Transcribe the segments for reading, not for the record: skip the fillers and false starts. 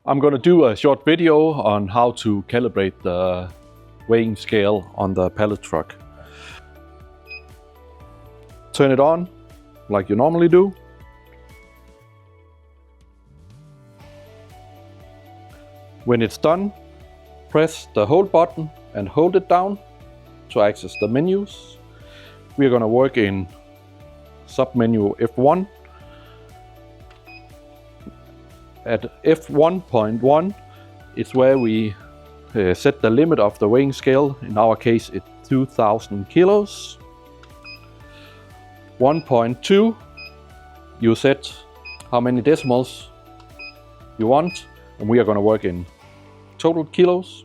I'm going to do a short video on how to calibrate the weighing scale on the pallet truck. Turn it on like you normally do. When it's done, press the hold button and hold it down to access the menus. We're going to work in submenu F1. At F1.1 is where we set the limit of the weighing scale. In our case, it's 2000 kilos. 1.2, you set how many decimals you want, and we are going to work in total kilos.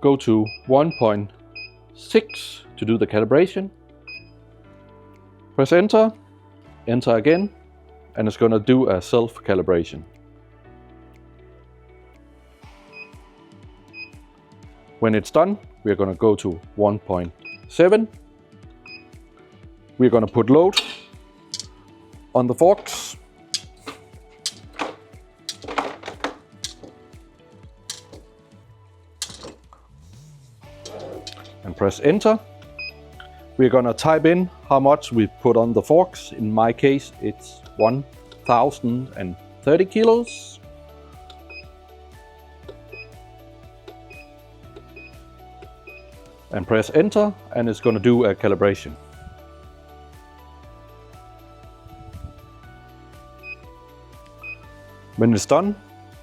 Go to 1.6 to do the calibration. Press enter, enter again, and it's going to do a self-calibration. When it's done, we're going to go to 1.7. We're going to put load on the forks. And press enter. We're going to type in how much we put on the forks. In my case, it's 1030 kilos. And press enter, and it's going to do a calibration. When it's done,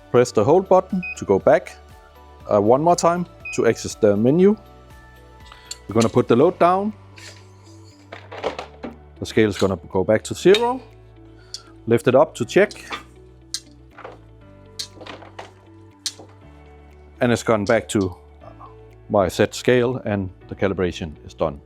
press the hold button to go back one more time to access the menu. We're going to put the load down. The scale is going to go back to 0. Lift it up to check. And it's gone back to my set scale, and the calibration is done.